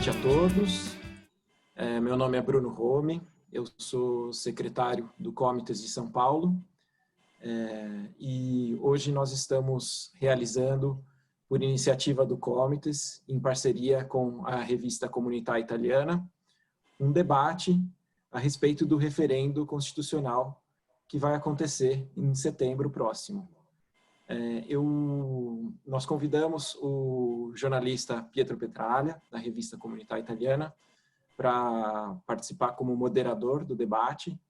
noite a todos. Meu nome é Bruno Rome, eu sou secretário do Comites de São Paulo e hoje nós estamos realizando, por iniciativa do Comites, em parceria com a revista Comunità Italiana, um debate a respeito do referendo constitucional que vai acontecer em setembro próximo. Nós convidamos o jornalista Pietro Petraglia, da revista Comunità Italiana, para participar como moderador do debate.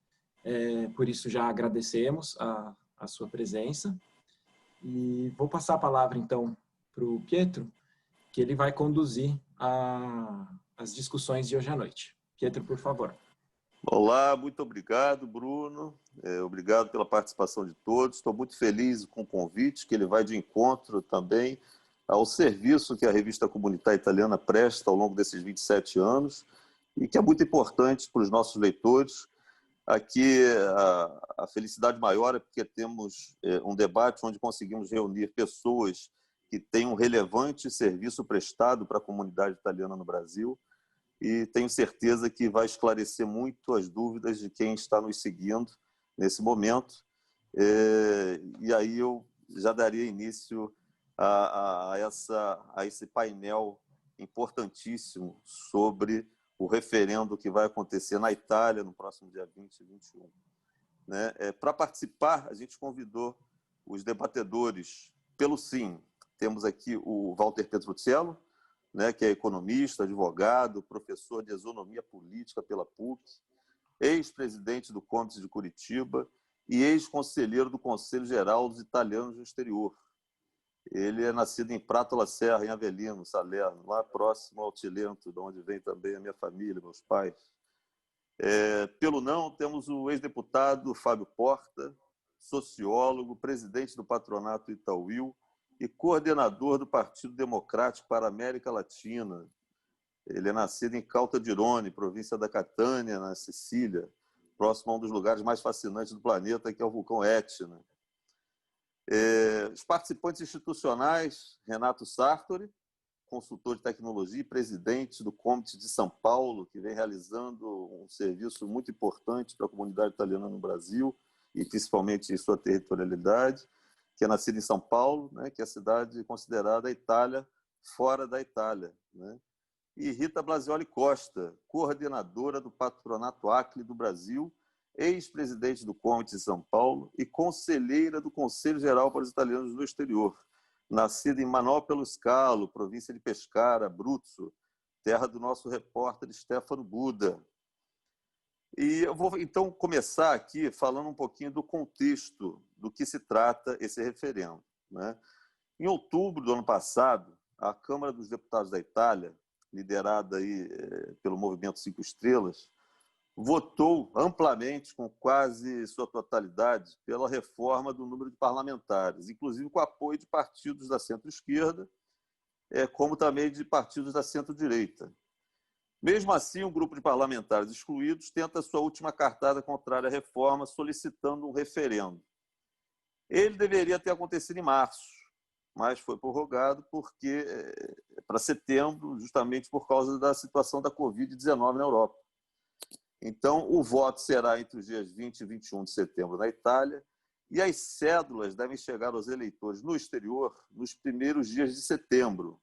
Por isso já agradecemos a sua presença. E vou passar a palavra, então, para o Pietro, que ele vai conduzir as discussões de hoje à noite. Pietro, por favor. Olá, muito obrigado, Bruno. Obrigado pela participação de todos. Estou muito feliz com o convite, que ele vai de encontro também ao serviço que a revista Comunità Italiana presta ao longo desses 27 anos e que é muito importante para os nossos leitores. Aqui, a felicidade maior é porque temos um debate onde conseguimos reunir pessoas que têm um relevante serviço prestado para a comunidade italiana no Brasil, e tenho certeza que vai esclarecer muito as dúvidas de quem está nos seguindo nesse momento. E aí eu já daria início a esse painel importantíssimo sobre o referendo que vai acontecer na Itália no próximo dia 20 e 21. Para participar, a gente convidou os debatedores pelo Sim. Temos aqui o Walter Petruccello, que é economista, advogado, professor de economia política pela PUC, ex-presidente do Comites de Curitiba e ex-conselheiro do Conselho Geral dos Italianos no Exterior. Ele é nascido em Prato la Serra, em Avellino, Salerno, lá próximo ao Cilento, de onde vem também a minha família, meus pais. Pelo Não, temos o ex-deputado Fábio Porta, sociólogo, presidente do Patronato Itauil, e coordenador do Partido Democrático para a América Latina. Ele é nascido em Caltagirone, província da Catânia, na Sicília, próximo a um dos lugares mais fascinantes do planeta, que é o vulcão Etna. Os participantes institucionais, Renato Sartori, consultor de tecnologia e presidente do Comites de São Paulo, que vem realizando um serviço muito importante para a comunidade italiana no Brasil, e principalmente em sua territorialidade, que é nascido em São Paulo, que é a cidade considerada a Itália fora da Itália. E Rita Blasioli Costa, coordenadora do Patronato Acre do Brasil, ex-presidente do Comites de São Paulo e conselheira do Conselho Geral para os Italianos no Exterior, nascida em Manò pelo Scalo, província de Pescara, Abruzzo, terra do nosso repórter Stefano Buda. E eu vou, então, começar aqui falando um pouquinho do contexto do que se trata esse referendo. Em outubro do ano passado, a Câmara dos Deputados da Itália, liderada aí pelo Movimento 5 Estrelas, votou amplamente, com quase sua totalidade, pela reforma do número de parlamentares, inclusive com apoio de partidos da centro-esquerda, como também de partidos da centro-direita. Mesmo assim, um grupo de parlamentares excluídos tenta sua última cartada contrária à reforma, solicitando um referendo. Ele deveria ter acontecido em março, mas foi prorrogado para setembro, justamente por causa da situação da Covid-19 na Europa. Então, o voto será entre os dias 20 e 21 de setembro na Itália, e as cédulas devem chegar aos eleitores no exterior nos primeiros dias de setembro.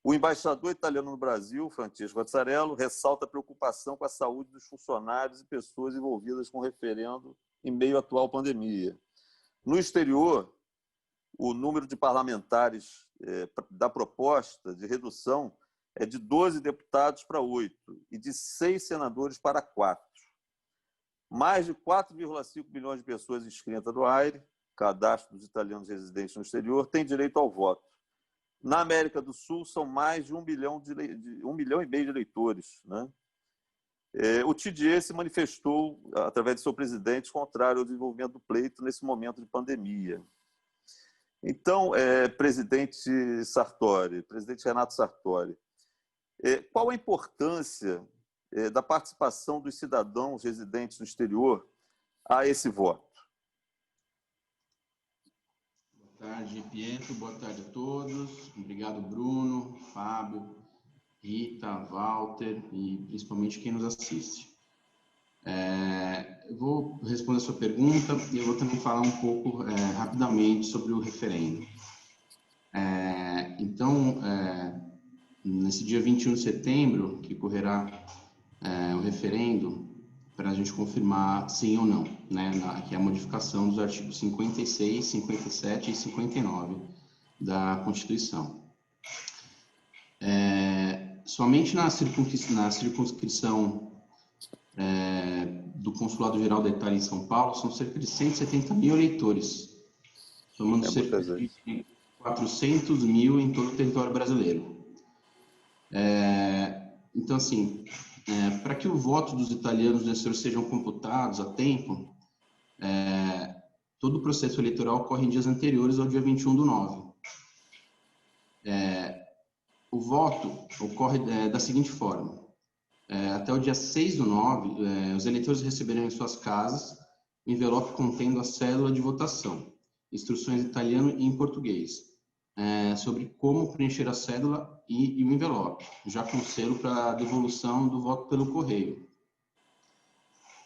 O embaixador italiano no Brasil, Francesco Azzarello, ressalta a preocupação com a saúde dos funcionários e pessoas envolvidas com o referendo em meio à atual pandemia. No exterior, o número de parlamentares da proposta de redução é de 12 deputados para 8 e de 6 senadores para 4. Mais de 4,5 milhões de pessoas inscritas no AIRE, cadastro dos italianos residentes no exterior, têm direito ao voto. Na América do Sul, são mais de 1 milhão e meio de eleitores. O TDE se manifestou, através de seu presidente, contrário ao desenvolvimento do pleito nesse momento de pandemia. Então, presidente Renato Sartori, qual a importância da participação dos cidadãos residentes no exterior a esse voto? Boa tarde, Pietro. Boa tarde a todos. Obrigado, Bruno, Fábio, Rita, Walter e principalmente quem nos assiste. Eu vou responder a sua pergunta e eu vou também falar um pouco rapidamente sobre o referendo. Então, nesse dia 21 de setembro, que ocorrerá o referendo, para a gente confirmar sim ou não, né, que é a modificação dos artigos 56, 57 e 59 da Constituição. Somente na circunscrição do Consulado Geral da Itália em São Paulo, são cerca de 170 mil eleitores, somando cerca de 400 mil em todo o território brasileiro. Então, assim, para que o voto dos italianos no exterior sejam computados a tempo, todo o processo eleitoral ocorre em dias anteriores ao dia 21/9. O voto ocorre da seguinte forma: até o dia 6/9, os eleitores receberão em suas casas um envelope contendo a cédula de votação, instruções em italiano e em português, sobre como preencher a cédula e o envelope, já com selo para devolução do voto pelo correio.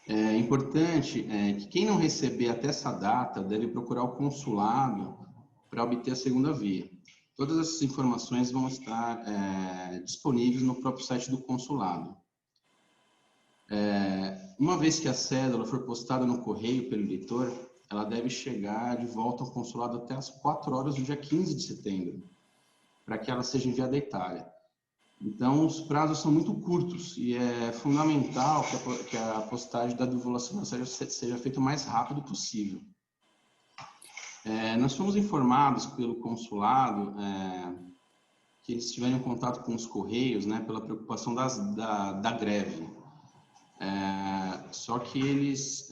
É importante que quem não receber até essa data deve procurar o consulado para obter a segunda via. Todas essas informações vão estar disponíveis no próprio site do consulado. Uma vez que a cédula for postada no correio pelo eleitor, ela deve chegar de volta ao consulado até as 4 horas do dia 15 de setembro, para que ela seja enviada à Itália. Então, os prazos são muito curtos e é fundamental que a postagem da devolução seja feita o mais rápido possível. Nós fomos informados pelo consulado que eles tiveram contato com os Correios, né, pela preocupação da greve. Só que eles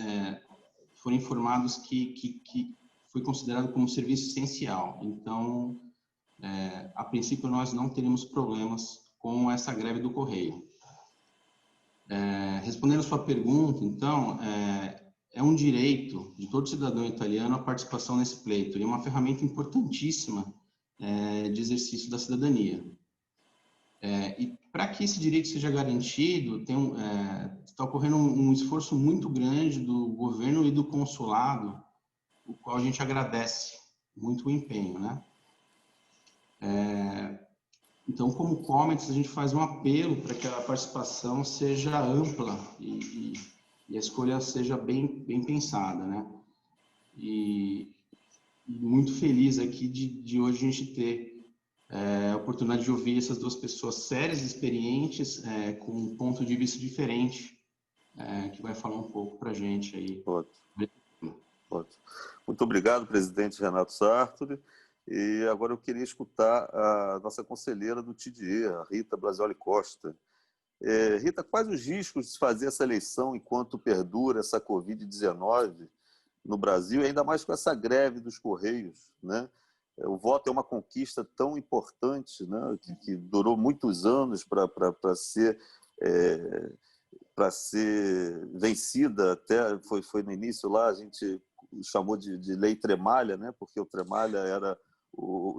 foram informados que foi considerado como serviço essencial. Então, a princípio, nós não teremos problemas com essa greve do Correio. Respondendo a sua pergunta, então, é um direito de todo cidadão italiano a participação nesse pleito e é uma ferramenta importantíssima de exercício da cidadania. E para que esse direito seja garantido, está ocorrendo um esforço muito grande do governo e do consulado, o qual a gente agradece muito o empenho, né? Então, como Comets, a gente faz um apelo para que a participação seja ampla e a escolha seja bem pensada, né? E muito feliz aqui de hoje a gente ter a oportunidade de ouvir essas duas pessoas sérias e experientes, com um ponto de vista diferente, que vai falar um pouco para a gente aí. Ótimo. Muito obrigado, presidente Renato Sartori. E agora eu queria escutar a nossa conselheira do TDE, a Rita Blasioli Costa. Rita, quais os riscos de se fazer essa eleição enquanto perdura essa Covid-19 no Brasil, e ainda mais com essa greve dos Correios, né? O voto é uma conquista tão importante, né, que durou muitos anos para ser vencida. Até foi no início lá, a gente chamou de lei Tremalha, né, porque o Tremalha era,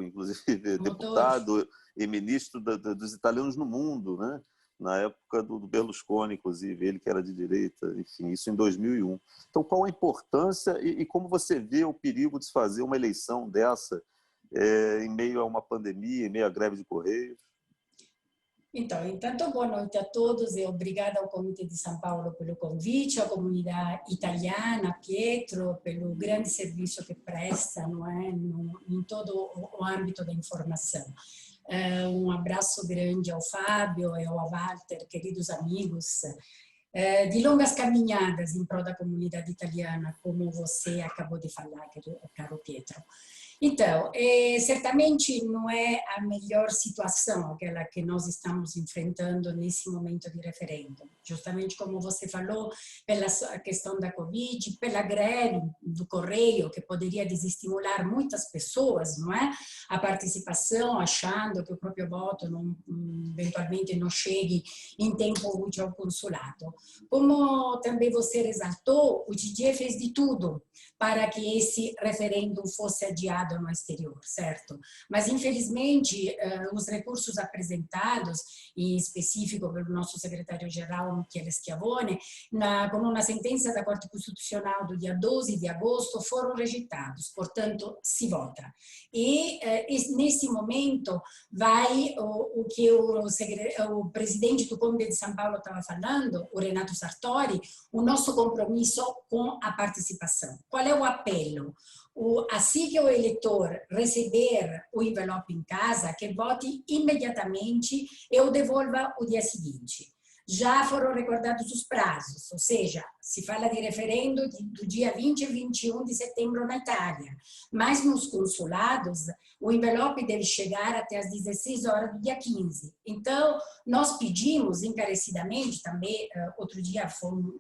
inclusive, deputado e ministro dos italianos no mundo, né, na época do Berlusconi, inclusive, ele que era de direita, enfim, isso em 2001. Então, qual a importância e como você vê o perigo de se fazer uma eleição dessa em meio a uma pandemia, em meio à greve de Correios? Então, intanto, boa noite a todos e obrigada ao Comitê de São Paulo pelo convite, à comunidade italiana, Pietro, pelo grande serviço que presta, não é, em todo o âmbito da informação. Um abraço grande ao Fábio e ao Walter, queridos amigos, de longas caminhadas em prol da comunidade italiana, como você acabou de falar, caro Pietro. Então, certamente não é a melhor situação aquela que nós estamos enfrentando nesse momento de referendo. Justamente como você falou, pela questão da Covid, pela greve do Correio, que poderia desestimular muitas pessoas, não é? A participação, achando que o próprio voto eventualmente não chegue em tempo útil ao consulado. Como também você ressaltou, o TGE fez de tudo para que esse referendo fosse adiado mercado no exterior, certo? Mas, infelizmente, os recursos apresentados, em específico pelo nosso secretário-geral, Michele Schiavone, com uma sentença da Corte Constitucional do dia 12 de agosto, foram rejeitados, portanto, se vota. E, nesse momento, vai o que o presidente do Comitê de São Paulo estava falando, o Renato Sartori, o nosso compromisso com a participação. Qual é o apelo? Assim que o eleitor receber o envelope em casa, que vote imediatamente e o devolva o dia seguinte. Já foram recordados os prazos, ou seja, se fala de referendo do dia 20 e 21 de setembro na Itália, mas nos consulados o envelope deve chegar até as 16 horas do dia 15. Então, nós pedimos encarecidamente, também, outro dia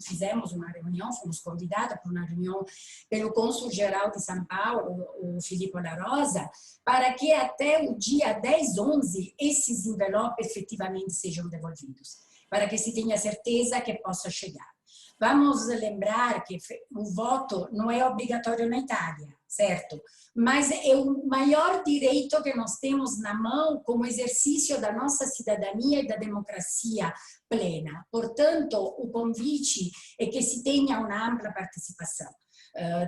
fizemos uma reunião, fomos convidados para uma reunião pelo cônsul-geral de São Paulo, o Filippo La Rosa, para que até o dia 10, 11, esses envelopes efetivamente sejam devolvidos, para que se tenha certeza que possa chegar. Vamos lembrar que o voto não é obrigatório na Itália, certo? Mas é o maior direito que nós temos na mão como exercício da nossa cidadania e da democracia plena. Portanto, o convite é que se tenha uma ampla participação.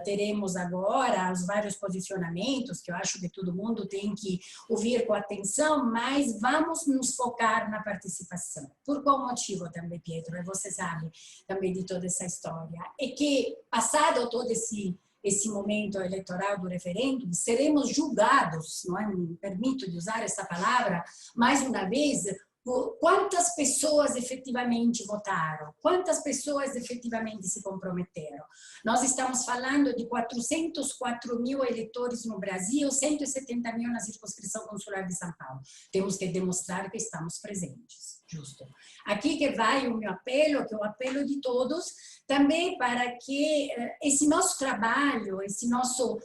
Teremos agora os vários posicionamentos, que eu acho que todo mundo tem que ouvir com atenção, mas vamos nos focar na participação. Por qual motivo também, Pietro? E você sabe também de toda essa história. É que, passado todo esse momento eleitoral do referendo, seremos julgados, não é? Me permito de usar essa palavra, mais uma vez, quantas pessoas efetivamente votaram, quantas pessoas efetivamente se comprometeram. Nós estamos falando de 404 mil eleitores no Brasil, 170 mil na circunscrição consular de São Paulo. Temos que demonstrar que estamos presentes, justo. Aqui que vai o meu apelo, que é o apelo de todos, também para que esse nosso trabalho, esse nosso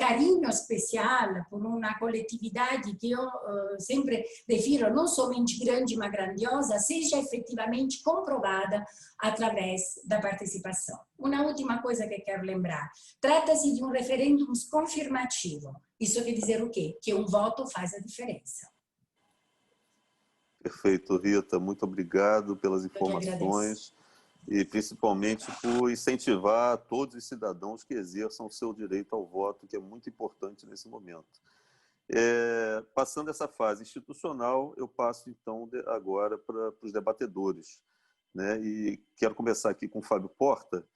carinho especial por uma coletividade que eu sempre defiro não somente grande, mas grandiosa, seja efetivamente comprovada através da participação. Uma última coisa que quero lembrar, trata-se de um referendo confirmativo. Isso quer dizer o quê? Que um voto faz a diferença. Perfeito, Rita. Muito obrigado pelas informações e principalmente por incentivar todos os cidadãos que exerçam o seu direito ao voto, que é muito importante nesse momento. Passando essa fase institucional, eu passo então agora para os debatedores, né? E quero começar aqui com o Fábio Porta.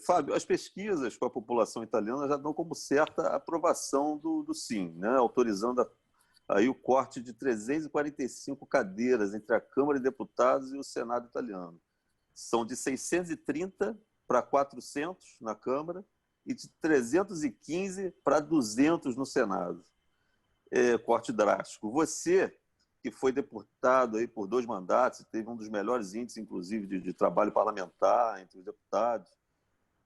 Fábio, as pesquisas com a população italiana já dão como certa a aprovação do sim, né? Autorizando aí o corte de 345 cadeiras entre a Câmara de Deputados e o Senado italiano. São de 630 para 400 na Câmara e de 315 para 200 no Senado. Corte drástico. Você, que foi deputado aí por 2 mandatos, teve um dos melhores índices, inclusive, de trabalho parlamentar entre os deputados,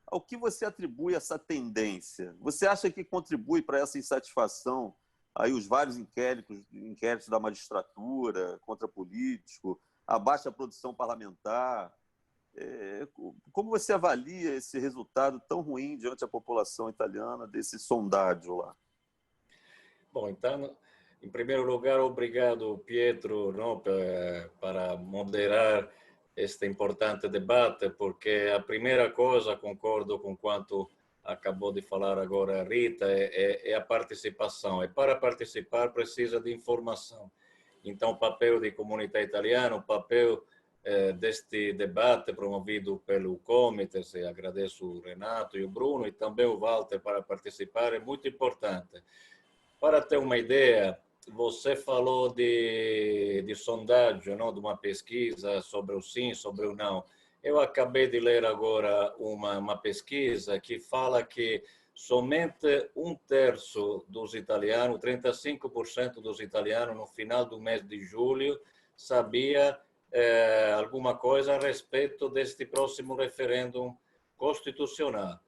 ao que você atribui essa tendência? Você acha que contribui para essa insatisfação aí os vários inquéritos da magistratura contra político, a baixa produção parlamentar? Como você avalia esse resultado tão ruim diante da população italiana desse sondágio lá? Bom, então, em primeiro lugar, obrigado, Pietro, não, para moderar este importante debate, porque a primeira coisa, concordo com quanto acabou de falar agora a Rita, é a participação. E para participar precisa de informação. Então, o papel da comunidade italiana, o papel deste debate promovido pelo Comitê, agradeço o Renato e o Bruno, e também o Walter para participar, é muito importante. Para ter uma ideia, você falou de sondagem, não? De uma pesquisa sobre o sim, sobre o não. Eu acabei de ler agora uma pesquisa que fala que somente 1/3 dos italianos, 35% dos italianos, no final do mês de julho, sabia alguma coisa a respeito deste próximo referendo constitucional.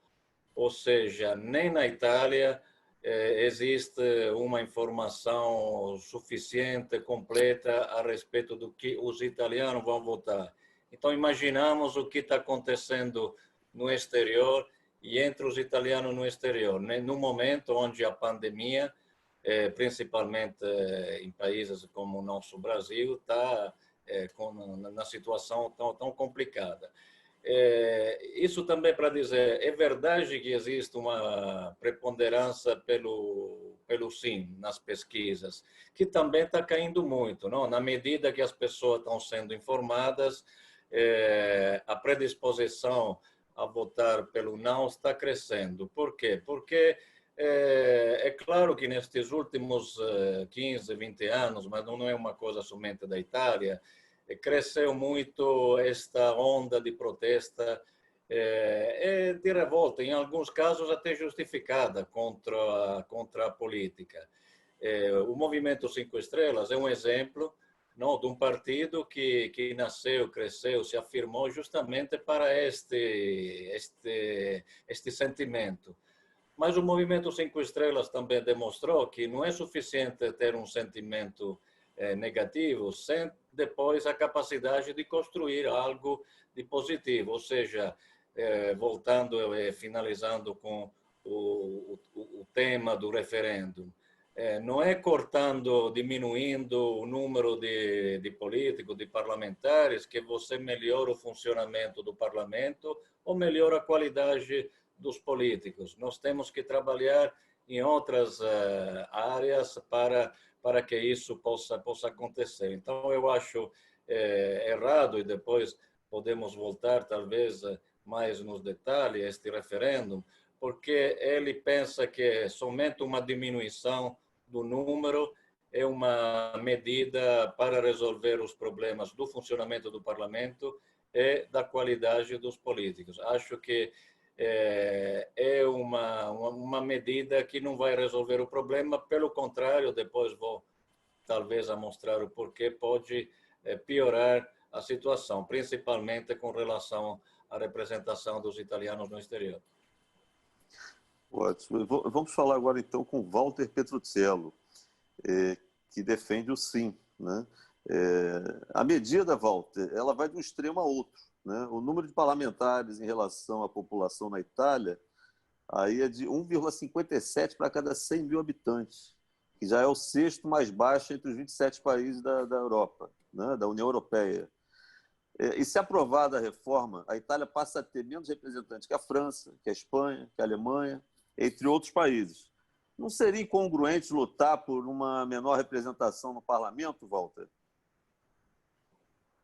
Ou seja, nem na Itália existe uma informação suficiente, completa, a respeito do que os italianos vão votar. Então, imaginamos o que está acontecendo no exterior e entre os italianos no exterior, no momento onde a pandemia, principalmente em países como o nosso Brasil, está na situação tão complicada. Isso também para dizer, é verdade que existe uma preponderância pelo sim nas pesquisas, que também está caindo muito, não? Na medida que as pessoas estão sendo informadas, a predisposição a votar pelo não está crescendo. Por quê? Porque é claro que nestes últimos 15, 20 anos, mas não é uma coisa somente da Itália, cresceu muito esta onda de protesta e de revolta, em alguns casos até justificada contra a política. O Movimento 5 Estrelas é um exemplo, não, de um partido que nasceu, cresceu, se afirmou justamente para este sentimento. Mas o Movimento 5 Estrelas também demonstrou que não é suficiente ter um sentimento negativo sem depois a capacidade de construir algo de positivo, ou seja, voltando e finalizando com o tema do referendo, não é cortando, diminuindo o número de políticos, de parlamentares, que você melhora o funcionamento do parlamento ou melhora a qualidade dos políticos. Nós temos que trabalhar em outras áreas para que isso possa acontecer. Então, eu acho errado, e depois podemos voltar, talvez, mais nos detalhes, este referendo, porque ele pensa que somente uma diminuição do número é uma medida para resolver os problemas do funcionamento do parlamento e da qualidade dos políticos. Acho que é uma medida que não vai resolver o problema, pelo contrário, depois vou talvez a mostrar o porquê, pode piorar a situação, principalmente com relação à representação dos italianos no exterior. Ótimo. Vamos falar agora, então, com Walter Petruzzello, que defende o sim, né? A medida, Walter, ela vai de um extremo a outro, né? O número de parlamentares em relação à população na Itália aí é de 1,57 para cada 100 mil habitantes, que já é o sexto mais baixo entre os 27 países da Europa, né? Da União Europeia. E se aprovada a reforma, a Itália passa a ter menos representantes que a França, que a Espanha, que a Alemanha, entre outros países. Não seria incongruente lutar por uma menor representação no parlamento, Walter?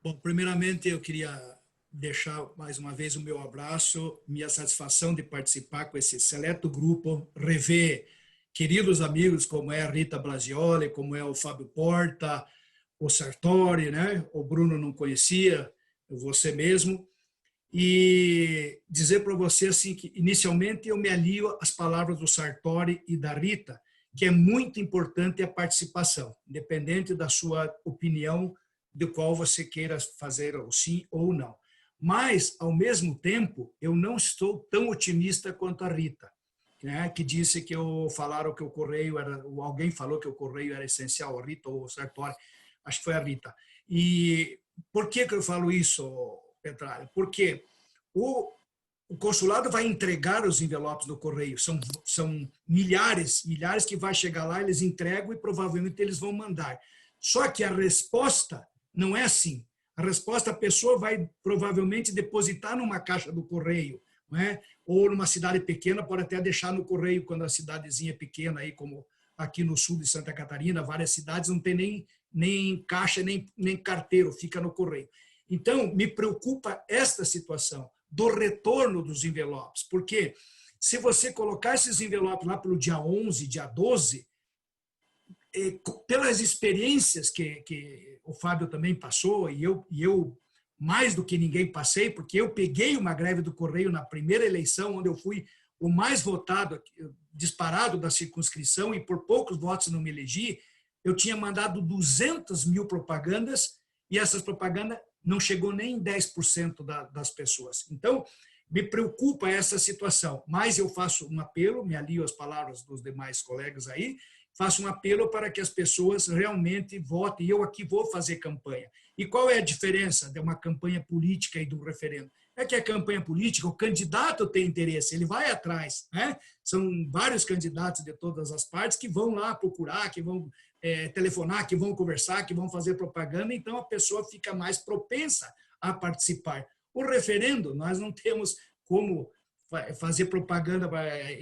Bom, primeiramente eu queria deixar mais uma vez o meu abraço, minha satisfação de participar com esse seleto grupo, rever queridos amigos como é a Rita Blasioli, como é o Fábio Porta, o Sartori, né? O Bruno não conhecia, você mesmo, e dizer para você assim que inicialmente eu me alio às palavras do Sartori e da Rita, que é muito importante a participação, independente da sua opinião, de qual você queira fazer o sim ou não. Mas, ao mesmo tempo, eu não estou tão otimista quanto a Rita, né, que disse que falaram que o correio era, alguém falou que o correio era essencial, a Rita ou o Sartori, acho que foi a Rita. E por que eu falo isso, Petralha? Porque o consulado vai entregar os envelopes do correio, são milhares que vai chegar lá, eles entregam e provavelmente eles vão mandar. Só que a resposta não é assim. A resposta, a pessoa vai provavelmente depositar numa caixa do correio, não é? Ou numa cidade pequena, pode até deixar no correio quando a cidadezinha é pequena, aí, como aqui no sul de Santa Catarina, várias cidades não tem nem caixa, nem carteiro, fica no correio. Então, me preocupa esta situação do retorno dos envelopes, porque se você colocar esses envelopes lá pelo dia 11, dia 12, pelas experiências que o Fábio também passou, e eu mais do que ninguém passei, porque eu peguei uma greve do Correio na primeira eleição, onde eu fui o mais votado, disparado da circunscrição, e por poucos votos não me elegi. Eu tinha mandado 200 mil propagandas, e essas propagandas não chegou nem em 10% das pessoas. Então, me preocupa essa situação, mas eu faço um apelo, me alio às palavras dos demais colegas aí, faço um apelo para que as pessoas realmente votem, e eu aqui vou fazer campanha. E qual é a diferença de uma campanha política e do referendo? é que a campanha política, o candidato tem interesse, ele vai atrás, né? São vários candidatos de todas as partes que vão lá procurar, que vão telefonar, que vão conversar, que vão fazer propaganda, então a pessoa fica mais propensa a participar. O referendo, nós não temos como fazer propaganda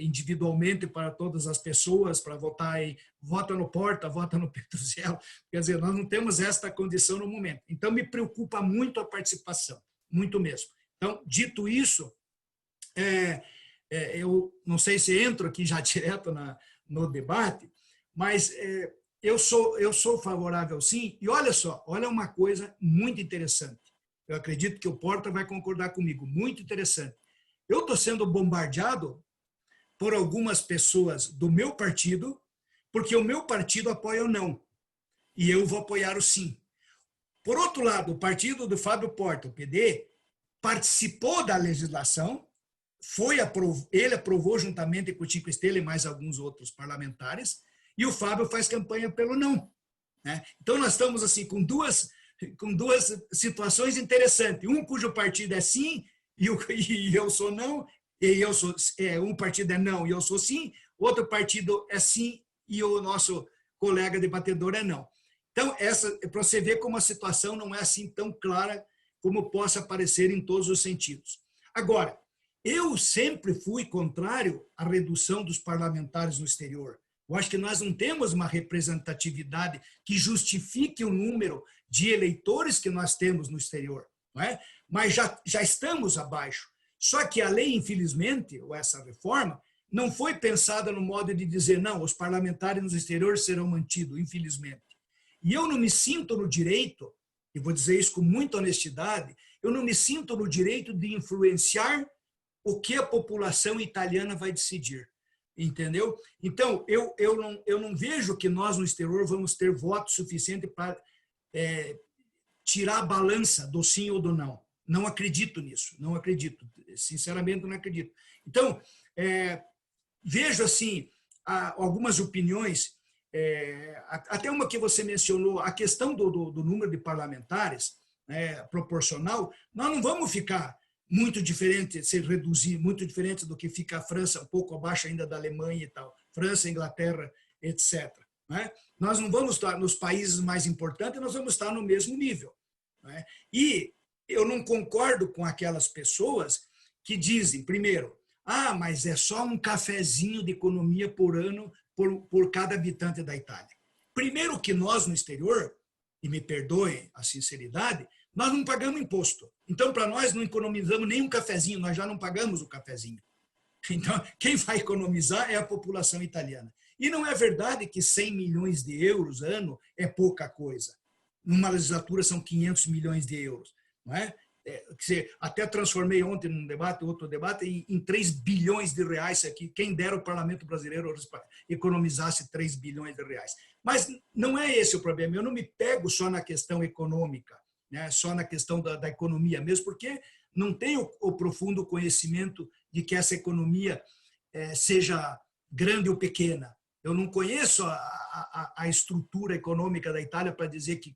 individualmente para todas as pessoas, para votar em vota no Porta, vota no Petruzzello, quer dizer, nós não temos esta condição no momento. Então, me preocupa muito a participação, muito mesmo. Então, dito isso, eu não sei se entro aqui já direto no debate, mas eu sou favorável sim, e olha só, olha uma coisa muito interessante, eu acredito que o Porta vai concordar comigo, muito interessante. Eu estou sendo bombardeado por algumas pessoas do meu partido, porque o meu partido apoia o não, e eu vou apoiar o sim. Por outro lado, o partido do Fábio Porta, o PD, participou da legislação, ele aprovou juntamente com o Chico Estrela e mais alguns outros parlamentares, e o Fábio faz campanha pelo não. Né? Então, nós estamos assim com duas situações interessantes. Um cujo partido é sim, e eu sou não, e eu sou, um partido é não e eu sou sim, outro partido é sim e o nosso colega debatedor é não. Então, para você ver como a situação não é assim tão clara como possa parecer em todos os sentidos. Agora, eu sempre fui contrário à redução dos parlamentares no exterior. Eu acho que nós não temos uma representatividade que justifique o número de eleitores que nós temos no exterior, não é? Mas já estamos abaixo. Só que a lei, infelizmente, ou essa reforma, não foi pensada no modo de dizer, não, os parlamentares no exterior serão mantidos, infelizmente. E eu não me sinto no direito, e vou dizer isso com muita honestidade, eu não me sinto no direito de influenciar o que a população italiana vai decidir. Entendeu? Então, eu não vejo que nós no exterior vamos ter voto suficiente para tirar a balança do sim ou do não. Não acredito nisso, não acredito. Sinceramente, não acredito. Então, vejo assim algumas opiniões, até uma que você mencionou, a questão do número de parlamentares, proporcional, nós não vamos ficar muito diferente, se reduzir, muito diferente do que fica a França, um pouco abaixo ainda da Alemanha e tal, França, Inglaterra, etc. Né? Nós não vamos estar nos países mais importantes, nós vamos estar no mesmo nível. Né? E eu não concordo com aquelas pessoas que dizem, primeiro, mas é só um cafezinho de economia por ano por cada habitante da Itália. Primeiro que nós no exterior, e me perdoem a sinceridade, nós não pagamos imposto. Então, para nós, não economizamos nem um cafezinho, nós já não pagamos o cafezinho. Então, quem vai economizar é a população italiana. E não é verdade que 100 milhões de euros ano é pouca coisa. Numa legislatura são 500 milhões de euros. Não é? Até transformei ontem num debate, outro debate, em 3 bilhões de reais aqui. Quem dera o parlamento brasileiro economizasse 3 bilhões de reais. Mas não é esse o problema. Eu não me pego só na questão econômica, né? Só na questão da economia mesmo, porque não tenho o profundo conhecimento de que essa economia seja grande ou pequena. Eu não conheço a estrutura econômica da Itália para dizer que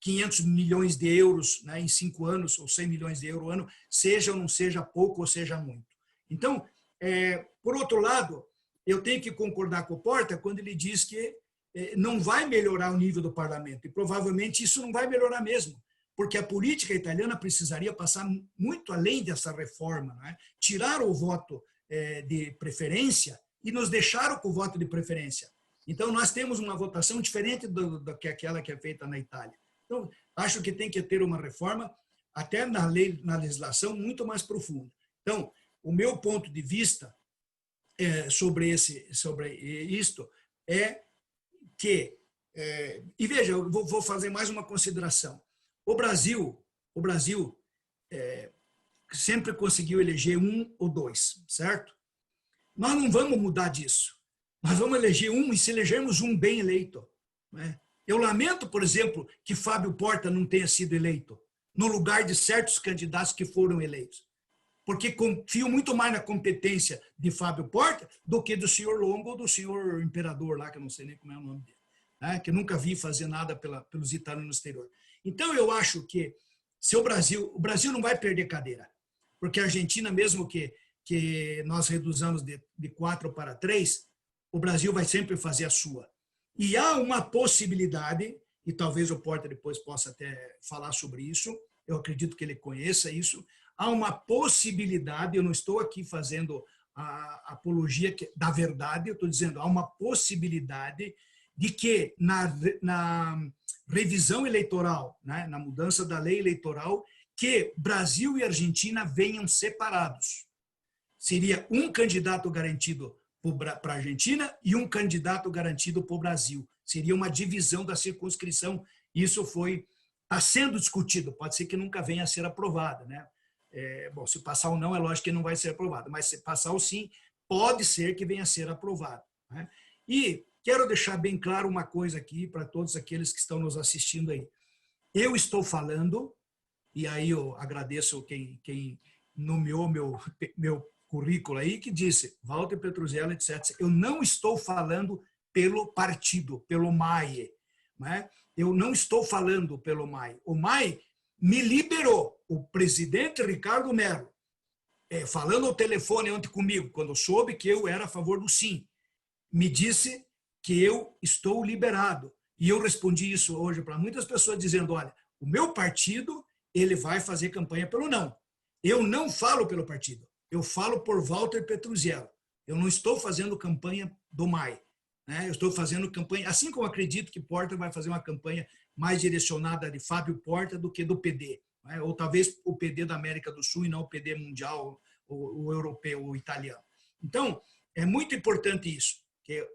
500 milhões de euros, né, em 5 anos, ou 100 milhões de euros ano, seja ou não seja pouco ou seja muito. Então, por outro lado, eu tenho que concordar com o Porta quando ele diz que não vai melhorar o nível do parlamento, e provavelmente isso não vai melhorar mesmo, porque a política italiana precisaria passar muito além dessa reforma, né? Tirar o voto de preferência e nos deixar com o voto de preferência. Então, nós temos uma votação diferente do que aquela que é feita na Itália. Então, acho que tem que ter uma reforma, até na legislação, muito mais profunda. Então, o meu ponto de vista sobre isto é que, e veja, eu vou fazer mais uma consideração. O Brasil sempre conseguiu eleger 1 ou 2, certo? Nós não vamos mudar disso. Nós vamos eleger 1 e se elegermos 1 bem eleito. Né? Eu lamento, por exemplo, que Fábio Porta não tenha sido eleito no lugar de certos candidatos que foram eleitos. Porque confio muito mais na competência de Fábio Porta do que do senhor Longo ou do senhor Imperador lá, que eu não sei nem como é o nome dele, né? Que nunca vi fazer nada pelos italianos no exterior. Então, eu acho que se o Brasil não vai perder cadeira, porque a Argentina, mesmo que nós reduzamos de 4 para 3, o Brasil vai sempre fazer a sua. E há uma possibilidade, e talvez o Porta depois possa até falar sobre isso, eu acredito que ele conheça isso, há uma possibilidade, eu não estou aqui fazendo a apologia da verdade, eu estou dizendo, há uma possibilidade de que na revisão eleitoral, né, na mudança da lei eleitoral, que Brasil e Argentina venham separados. Seria um candidato garantido para a Argentina e um candidato garantido para o Brasil. Seria uma divisão da circunscrição. Isso está sendo discutido, pode ser que nunca venha a ser aprovado, né? Bom, se passar ou não, é lógico que não vai ser aprovado, mas se passar o sim, pode ser que venha a ser aprovado, né? E quero deixar bem claro uma coisa aqui para todos aqueles que estão nos assistindo aí. Eu estou falando, e aí eu agradeço quem nomeou meu currículo aí, que disse, Walter Petruzzello, etc. Eu não estou falando pelo partido, pelo MAIE, né? Eu não estou falando pelo MAIE. O MAIE me liberou. O presidente Ricardo Mello, falando ao telefone ontem comigo, quando soube que eu era a favor do sim, me disse que eu estou liberado. E eu respondi isso hoje para muitas pessoas, dizendo, olha, o meu partido ele vai fazer campanha pelo não. Eu não falo pelo partido, eu falo por Walter Petruzzello. Eu não estou fazendo campanha do MAI, né? Eu estou fazendo campanha, assim como acredito que Porta vai fazer uma campanha mais direcionada de Fábio Porta do que do PD, né? Ou talvez o PD da América do Sul e não o PD mundial, o europeu, o italiano. Então, é muito importante isso, que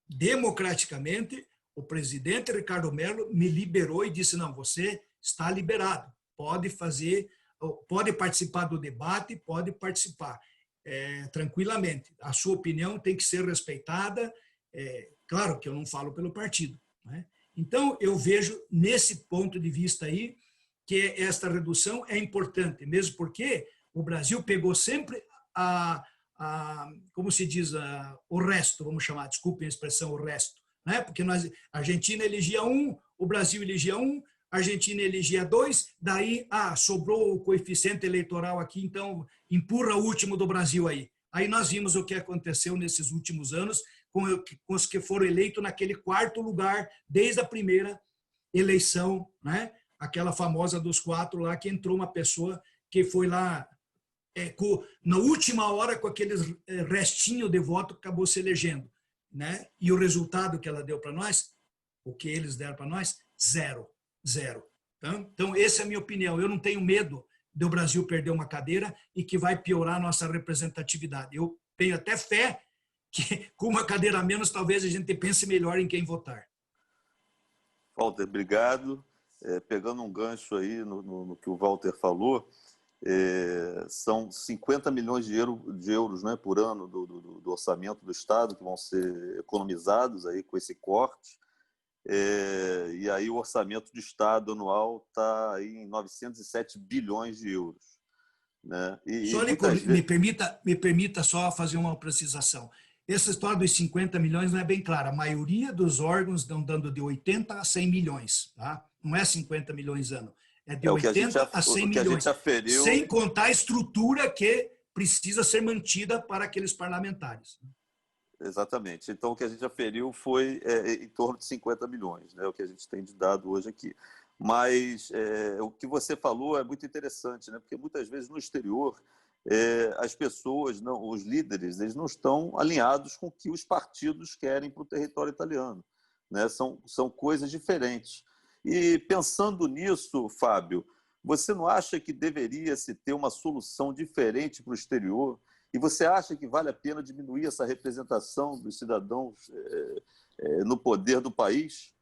democraticamente o presidente Ricardo Mello me liberou e disse, não, você está liberado, pode participar do debate, pode participar tranquilamente. A sua opinião tem que ser respeitada. Claro que eu não falo pelo partido, né? Então, eu vejo nesse ponto de vista aí que esta redução é importante, mesmo porque o Brasil pegou sempre como se diz, o resto, vamos chamar, desculpem a expressão, o resto, né? Porque a Argentina elegia 1, o Brasil elegia 1, a Argentina elegia 2, daí, sobrou o coeficiente eleitoral aqui, então empurra o último do Brasil aí. Aí nós vimos o que aconteceu nesses últimos anos com os que foram eleitos naquele 4º lugar, desde a primeira eleição, né? Aquela famosa dos 4 lá, que entrou uma pessoa que foi lá, na última hora, com aqueles restinho de voto, acabou se elegendo, né? E o resultado que ela deu para nós, o que eles deram para nós, 0. Tá? Então, essa é a minha opinião. Eu não tenho medo do Brasil perder uma cadeira e que vai piorar a nossa representatividade. Eu tenho até fé que, com uma cadeira a menos, talvez a gente pense melhor em quem votar. Walter, obrigado. Pegando um gancho aí no que o Walter falou, são 50 milhões de euros, né, por ano do orçamento do Estado que vão ser economizados aí com esse corte. E aí o orçamento de Estado anual está em 907 bilhões de euros, né? Me permita só fazer uma precisação. Essa história dos 50 milhões não é bem clara. A maioria dos órgãos estão dando de 80 a 100 milhões. Tá? Não é 50 milhões ano. É de 80 a 100 milhões. Sem contar a estrutura que precisa ser mantida para aqueles parlamentares. Exatamente. Então, o que a gente aferiu foi em torno de 50 milhões, né? O que a gente tem de dado hoje aqui. Mas o que você falou é muito interessante, né? Porque muitas vezes no exterior as pessoas, os líderes, eles não estão alinhados com o que os partidos querem para o território italiano, né? São coisas diferentes. E pensando nisso, Fábio, você não acha que deveria se ter uma solução diferente para o exterior? E você acha que vale a pena diminuir essa representação dos cidadãos no poder do país?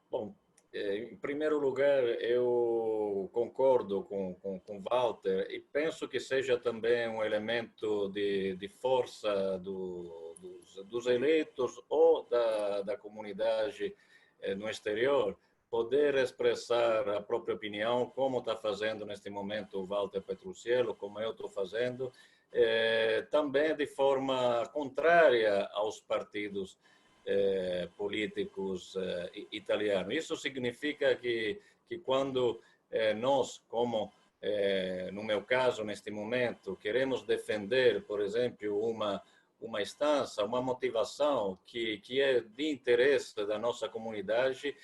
Bom, em primeiro lugar, eu concordo com Walter e penso que seja também um elemento de força dos eleitos ou da comunidade no exterior, poder expressar a própria opinião, como está fazendo neste momento o Walter Petruzzello, como eu estou fazendo, também de forma contrária aos partidos políticos italianos. Isso significa que quando nós, como no meu caso, neste momento, queremos defender, por exemplo, uma instância, uma motivação que é de interesse da nossa comunidade,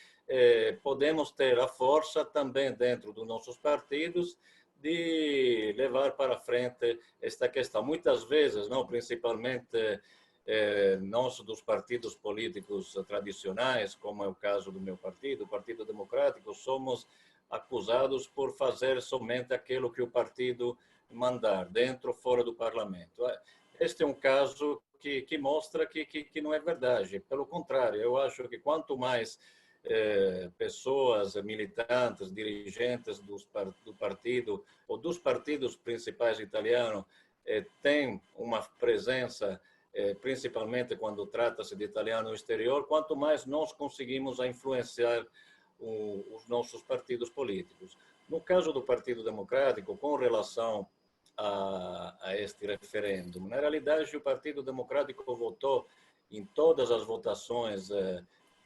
podemos ter a força também dentro dos nossos partidos de levar para frente esta questão. Muitas vezes, não, principalmente nós dos partidos políticos tradicionais, como é o caso do meu partido, o Partido Democrático, somos acusados por fazer somente aquilo que o partido mandar, dentro ou fora do parlamento. Este é um caso que mostra que não é verdade. Pelo contrário, eu acho que quanto mais pessoas, militantes, dirigentes do partido ou dos partidos principais italianos têm uma presença, principalmente quando trata-se de italiano no exterior, quanto mais nós conseguimos influenciar os nossos partidos políticos. No caso do Partido Democrático, com relação a este referendo, na realidade, o Partido Democrático votou em todas as votações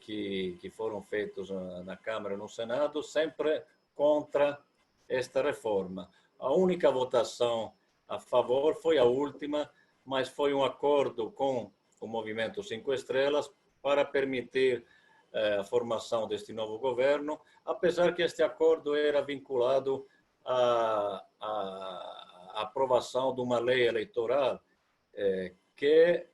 que foram feitas na Câmara e no Senado, sempre contra esta reforma. A única votação a favor foi a última, mas foi um acordo com o Movimento 5 Estrelas para permitir a formação deste novo governo, apesar que este acordo era vinculado à aprovação de uma lei eleitoral que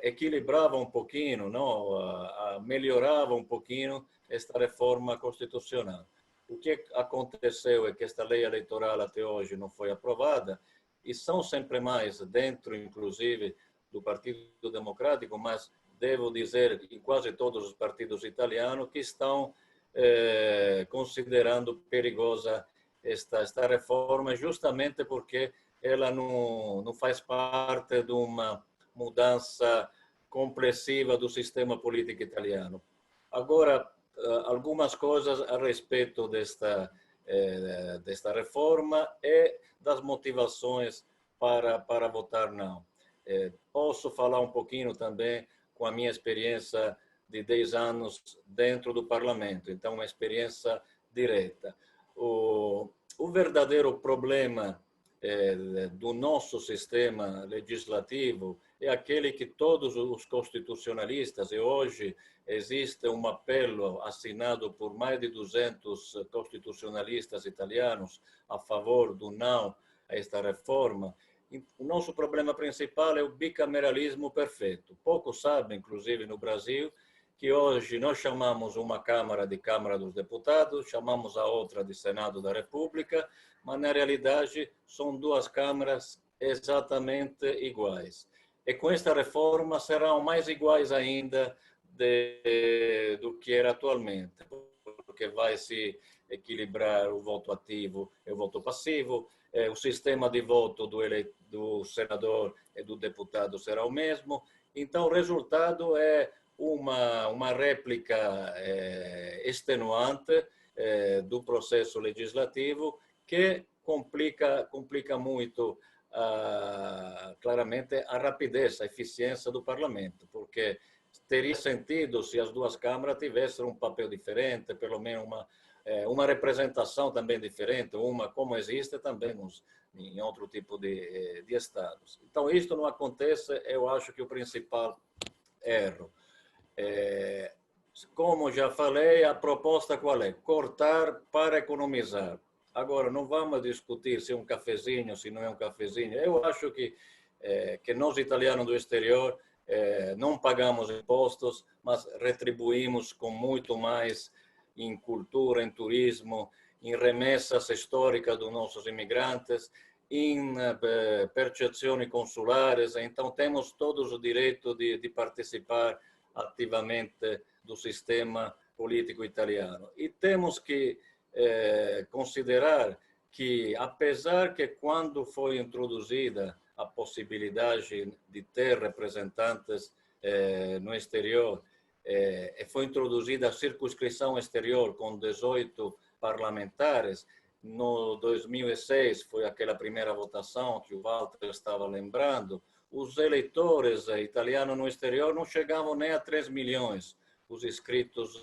equilibrava um pouquinho, não, melhorava um pouquinho esta reforma constitucional. O que aconteceu é que esta lei eleitoral até hoje não foi aprovada e são sempre mais, dentro inclusive do Partido Democrático, mas devo dizer em quase todos os partidos italianos que estão considerando perigosa esta reforma, justamente porque ela não faz parte de uma mudança compressiva do sistema político italiano. Agora, algumas coisas a respeito desta reforma e das motivações para votar não. Posso falar um pouquinho também com a minha experiência de 10 anos dentro do parlamento, então uma experiência direta. O verdadeiro problema do nosso sistema legislativo é aquele que todos os constitucionalistas, e hoje existe um apelo assinado por mais de 200 constitucionalistas italianos a favor do não a esta reforma. O nosso problema principal é o bicameralismo perfeito. Poucos sabem, inclusive no Brasil, que hoje nós chamamos uma Câmara de Câmara dos Deputados, chamamos a outra de Senado da República, mas na realidade são duas câmaras exatamente iguais. E com esta reforma serão mais iguais ainda do que era atualmente, porque vai se equilibrar o voto ativo e o voto passivo, o sistema de voto do senador e do deputado será o mesmo. Então, o resultado é uma réplica extenuante do processo legislativo que complica muito, claramente, a rapidez, a eficiência do parlamento, porque teria sentido se as duas câmaras tivessem um papel diferente, pelo menos uma representação também diferente, como existe também em outro tipo de estados. Então, isto não acontece, eu acho que o principal erro. Como já falei, a proposta qual é? Cortar para economizar. Agora, não vamos discutir se é um cafezinho, se não é um cafezinho. Eu acho que nós, italianos do exterior, não pagamos impostos, mas retribuímos com muito mais em cultura, em turismo, em remessas históricas dos nossos imigrantes, em percepções consulares. Então, temos todos o direito de participar ativamente do sistema político italiano. E temos que considerar que, apesar que quando foi introduzida a possibilidade de ter representantes no exterior, foi introduzida a circunscrição exterior com 18 parlamentares. No 2006 foi aquela primeira votação que o Walter estava lembrando. Os eleitores italianos no exterior não chegavam nem a 3 milhões, os inscritos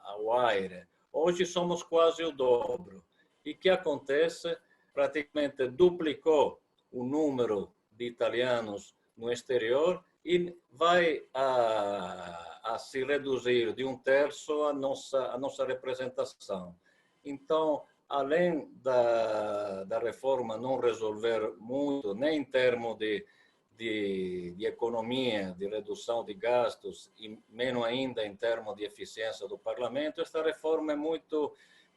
ao AIRE. Hoje somos quase o dobro. E o que acontece? Praticamente duplicou o número de italianos no exterior e vai a se reduzir de 1/3 a nossa representação. Então, além da reforma não resolver muito, nem em termos de economia, de redução de gastos, e menos ainda em termos de eficiência do parlamento, esta reforma é muito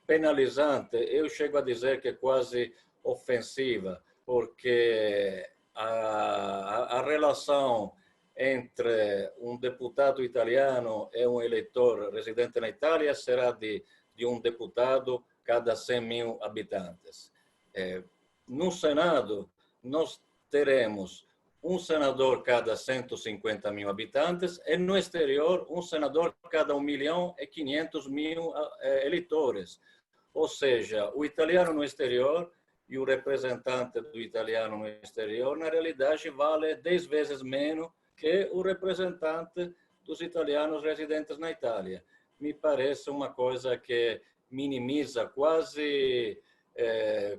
penalizante. Eu chego a dizer que é quase ofensiva, porque a relação entre um deputado italiano e um eleitor residente na Itália será de um deputado cada 100.000 habitantes. No Senado, nós teremos um senador cada 150.000 habitantes e no exterior um senador cada 1.500.000 eleitores. Ou seja, o italiano no exterior e o representante do italiano no exterior, na realidade, vale 10 vezes menos que o representante dos italianos residentes na Itália. Me parece uma coisa que minimiza, quase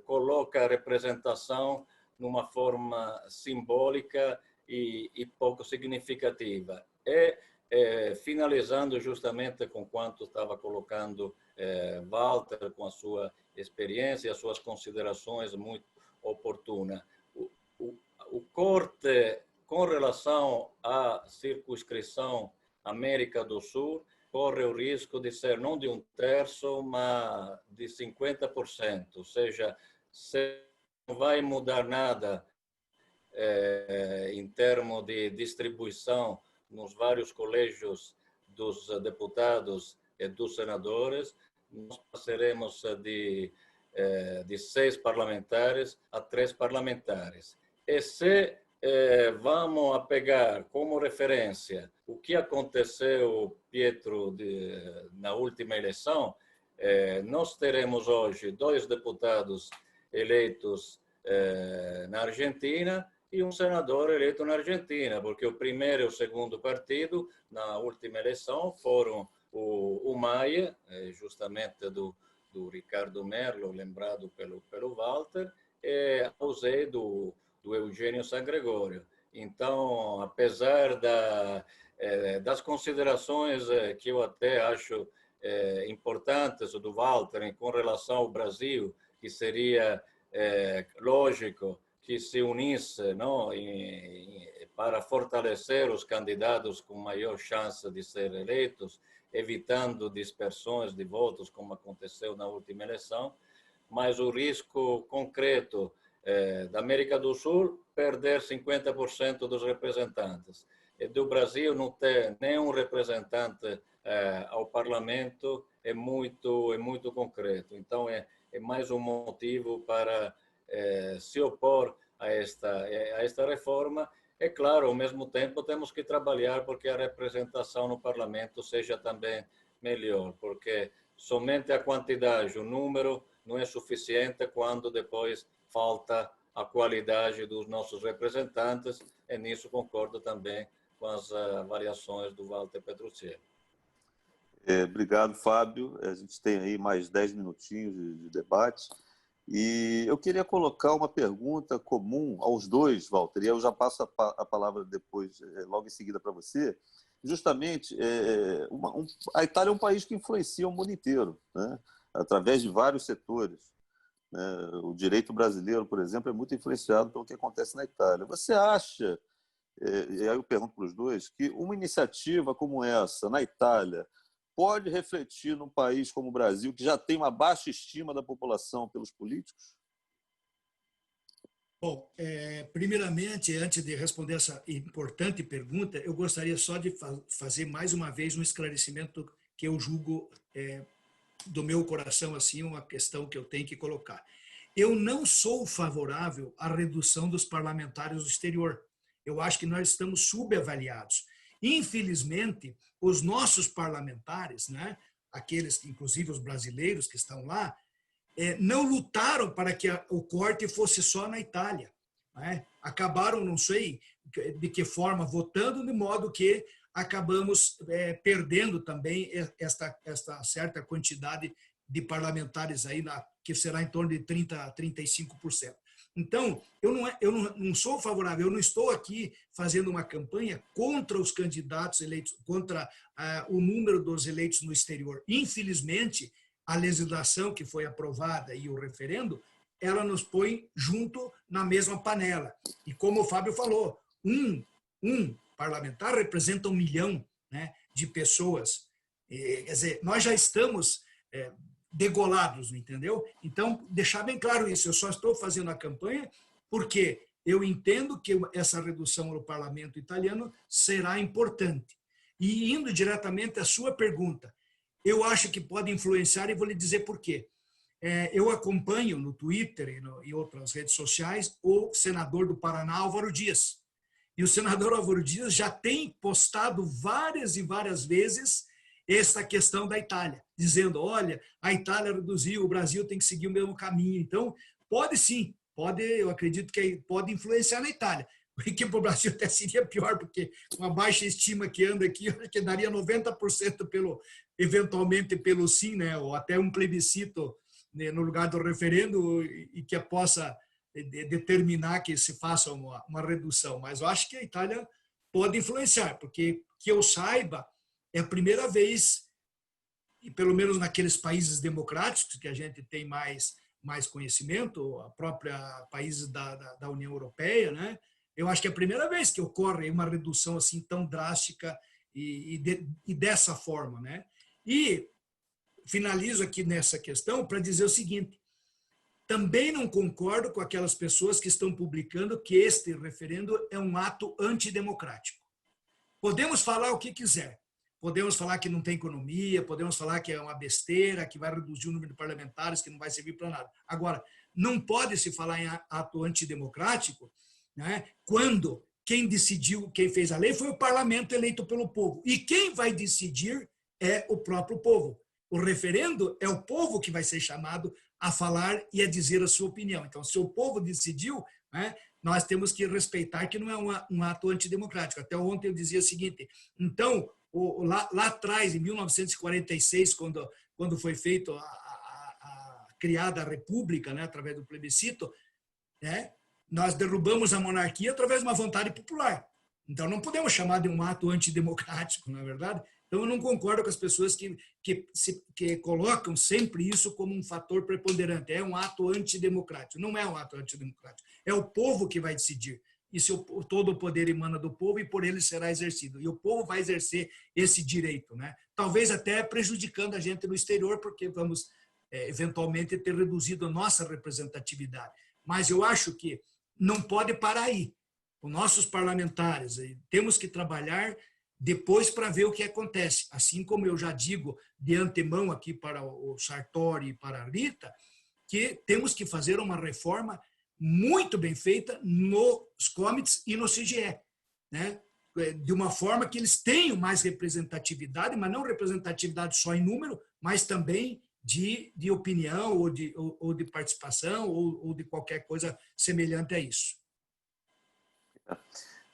coloca a representação numa forma simbólica e pouco significativa. Finalizando justamente com quanto estava colocando Walter, com a sua experiência e as suas considerações muito oportunas. O corte com relação à circunscrição América do Sul corre o risco de ser não de 1/3, mas de 50%. Ou seja, se não vai mudar nada em termos de distribuição nos vários colégios dos deputados e dos senadores, nós passaremos de 6 parlamentares a 3 parlamentares. E se vamos a pegar como referência o que aconteceu, Pietro, na última eleição, nós teremos hoje 2 deputados eleitos na Argentina e um senador eleito na Argentina, porque o primeiro e o segundo partido, na última eleição, foram o Maia, justamente do Ricardo Merlo, lembrado pelo Walter, e a Usei do Eugênio Sangregorio. Então, apesar das considerações que eu até acho importantes do Walter com relação ao Brasil, que seria lógico que se unisse, não, para fortalecer os candidatos com maior chance de ser eleitos, evitando dispersões de votos, como aconteceu na última eleição, mas o risco concreto da América do Sul perder 50% dos representantes e do Brasil não ter nenhum representante ao parlamento é muito concreto. Então é mais um motivo para se opor a esta reforma. É claro, ao mesmo tempo temos que trabalhar porque a representação no parlamento seja também melhor, porque somente a quantidade, o número não é suficiente quando depois falta a qualidade dos nossos representantes, e nisso concordo também com as avaliações do Walter Petrucciello. Obrigado, Fábio. A gente tem aí mais 10 minutinhos de debate. E eu queria colocar uma pergunta comum aos dois, Walter, e eu já passo a palavra depois, logo em seguida, para você. Justamente, a Itália é um país que influencia o mundo inteiro, né? Através de vários setores. O direito brasileiro, por exemplo, é muito influenciado pelo que acontece na Itália. Você acha, e aí eu pergunto para os dois, que uma iniciativa como essa, na Itália, pode refletir num país como o Brasil, que já tem uma baixa estima da população pelos políticos? Bom, primeiramente, antes de responder essa importante pergunta, eu gostaria só de fazer mais uma vez um esclarecimento que eu julgo do meu coração, assim, uma questão que eu tenho que colocar. Eu não sou favorável à redução dos parlamentares do exterior. Eu acho que nós estamos subavaliados. Infelizmente, os nossos parlamentares, né, aqueles, inclusive os brasileiros que estão lá, não lutaram para que o corte fosse só na Itália. Né? Acabaram, não sei de que forma, votando de modo que acabamos perdendo também esta certa quantidade de parlamentares aí, que será em torno de 30% a 35%. Então, eu não sou favorável, eu não estou aqui fazendo uma campanha contra os candidatos eleitos, contra o número dos eleitos no exterior. Infelizmente, a legislação que foi aprovada e o referendo, ela nos põe junto na mesma panela. E como o Fábio falou, um parlamentar representa 1 milhão, né, de pessoas. Quer dizer, nós já estamos degolados, entendeu? Então, deixar bem claro isso, eu só estou fazendo a campanha porque eu entendo que essa redução no parlamento italiano será importante. E indo diretamente à sua pergunta, eu acho que pode influenciar e vou lhe dizer por quê. Eu acompanho no Twitter e outras redes sociais o senador do Paraná, Álvaro Dias. E o senador Álvaro Dias já tem postado várias e várias vezes essa questão da Itália, dizendo, olha, a Itália reduziu, o Brasil tem que seguir o mesmo caminho. Então, pode sim, eu acredito que pode influenciar na Itália. O que para o Brasil até seria pior, porque com a baixa estima que anda aqui, eu acho que daria 90% eventualmente pelo sim, né? Ou até um plebiscito, né, no lugar do referendo e que possa determinar que se faça uma redução. Mas eu acho que a Itália pode influenciar, porque, que eu saiba, é a primeira vez, e pelo menos naqueles países democráticos que a gente tem mais conhecimento, a própria países da União Europeia, né? Eu acho que é a primeira vez que ocorre uma redução assim tão drástica e dessa forma, né? E finalizo aqui nessa questão para dizer o seguinte: também não concordo com aquelas pessoas que estão publicando que este referendo é um ato antidemocrático. Podemos falar o que quiser. Podemos falar que não tem economia, podemos falar que é uma besteira, que vai reduzir o número de parlamentares, que não vai servir para nada. Agora, não pode se falar em ato antidemocrático, né, quando quem decidiu, quem fez a lei foi o parlamento eleito pelo povo. E quem vai decidir é o próprio povo. O referendo é o povo que vai ser chamado a falar e a dizer a sua opinião. Então, se o povo decidiu, né, nós temos que respeitar que não é um ato antidemocrático. Até ontem eu dizia o seguinte, então, lá atrás, em 1946, quando foi feito criada a República, né, através do plebiscito, né, nós derrubamos a monarquia através de uma vontade popular. Então, não podemos chamar de um ato antidemocrático, não é verdade? Então, eu não concordo com as pessoas que colocam sempre isso como um fator preponderante. É um ato antidemocrático. Não é um ato antidemocrático. É o povo que vai decidir. E todo o poder emana do povo e por ele será exercido. E o povo vai exercer esse direito, né? Talvez até prejudicando a gente no exterior, porque vamos eventualmente ter reduzido a nossa representatividade. Mas eu acho que não pode parar aí. Os nossos parlamentares, temos que trabalhar depois para ver o que acontece. Assim como eu já digo de antemão aqui para o Sartori e para a Rita, que temos que fazer uma reforma muito bem feita nos comitês e no CGE, né? De uma forma que eles tenham mais representatividade, mas não representatividade só em número, mas também de opinião ou de participação ou de qualquer coisa semelhante a isso.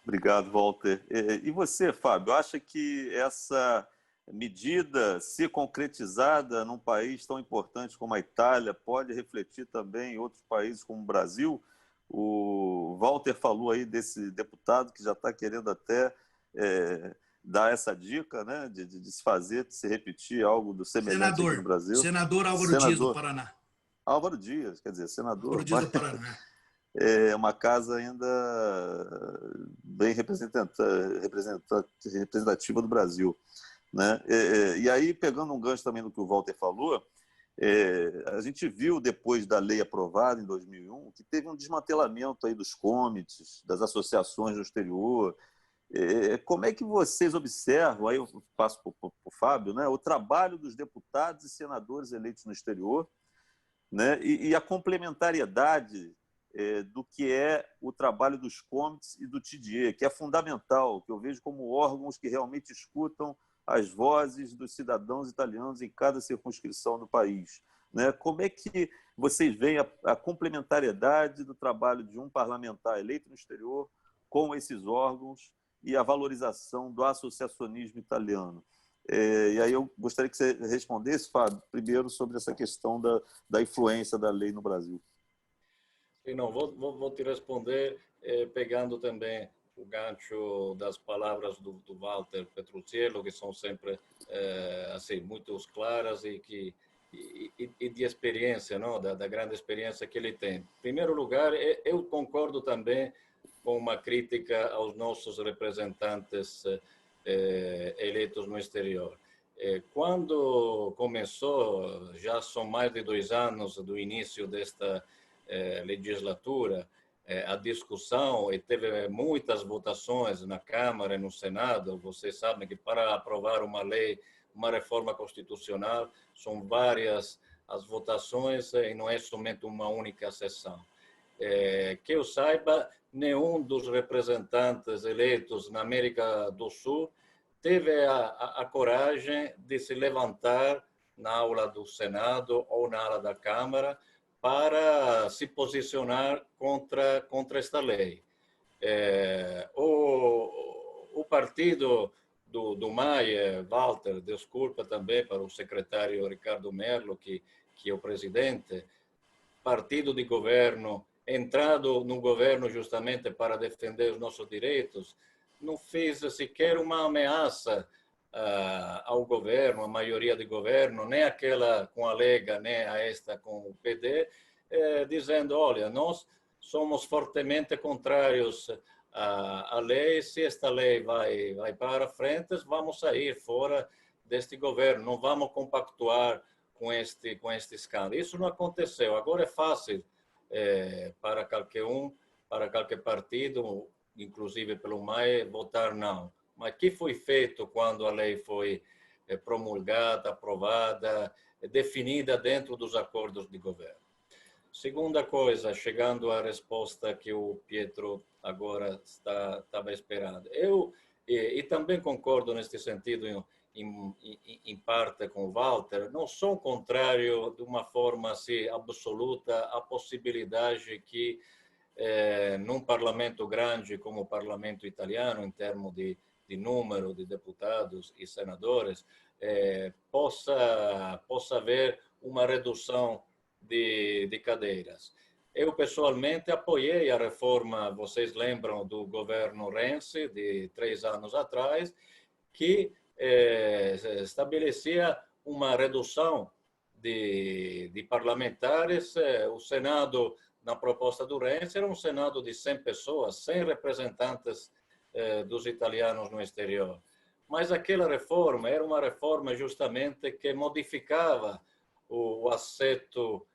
Obrigado, Walter. E você, Fábio, acha que essa medida, se concretizada num país tão importante como a Itália, pode refletir também em outros países como o Brasil? O Walter falou aí desse deputado que já está querendo até dar essa dica, né, de se fazer, de se repetir algo do semelhante aqui no Brasil. Senador Álvaro Dias do Paraná. Álvaro Dias, quer dizer, senador. Álvaro Dias do Paraná. É uma casa ainda bem representativa do Brasil, né? E aí, pegando um gancho também do que o Walter falou, a gente viu, depois da lei aprovada em 2001, que teve um desmantelamento aí dos comitês, das associações no exterior. Como é que vocês observam, aí eu passo para o Fábio, né, o trabalho dos deputados e senadores eleitos no exterior, né, e a complementariedade do que é o trabalho dos comitês e do TDE, que é fundamental, que eu vejo como órgãos que realmente escutam as vozes dos cidadãos italianos em cada circunscrição do país, né? Como é que vocês veem a complementariedade do trabalho de um parlamentar eleito no exterior com esses órgãos e a valorização do associacionismo italiano. E aí eu gostaria que você respondesse, Fábio, primeiro sobre essa questão da influência da lei no Brasil. Sim, não, vou te responder pegando também o gancho das palavras do Walter Petrucciello, que são sempre assim muito claras e de experiência, não, da grande experiência que ele tem. Em primeiro lugar, eu concordo também com uma crítica aos nossos representantes eleitos no exterior. Quando começou, já são mais de 2 anos do início desta legislatura, a discussão, e teve muitas votações na Câmara e no Senado. Vocês sabem que para aprovar uma lei, uma reforma constitucional, são várias as votações e não é somente uma única sessão. Que eu saiba, nenhum dos representantes eleitos na América do Sul teve a coragem de se levantar na aula do Senado ou na aula da Câmara para se posicionar contra esta lei. O partido do Maia, Walter, desculpa também para o secretário Ricardo Merlo, que é o presidente, partido de governo, entrado no governo justamente para defender os nossos direitos, não fez sequer uma ameaça ao governo, à maioria de governo, nem aquela com a Lega, nem a esta com o PD, dizendo, olha, nós somos fortemente contrários à lei, se esta lei vai para frente, vamos sair fora deste governo, não vamos compactuar com este escândalo. Isso não aconteceu. Agora é fácil para qualquer para qualquer partido, inclusive pelo MAE, votar não. Mas o que foi feito quando a lei foi promulgada, aprovada, definida dentro dos acordos de governo? Segunda coisa, chegando à resposta que o Pietro agora estava esperando. Eu e também concordo neste sentido em parte com o Walter, não sou contrário de uma forma assim, absoluta à possibilidade que num parlamento grande como o parlamento italiano, em termos de número de deputados e senadores, possa haver uma redução de cadeiras. Eu, pessoalmente, apoiei a reforma, vocês lembram, do governo Renzi, de 3 anos atrás, que estabelecia uma redução de parlamentares. O Senado, na proposta do Renzi, era um Senado de 100 pessoas, 100 representantes dos italianos no exterior. Mas aquela reforma era uma reforma justamente que modificava o asseto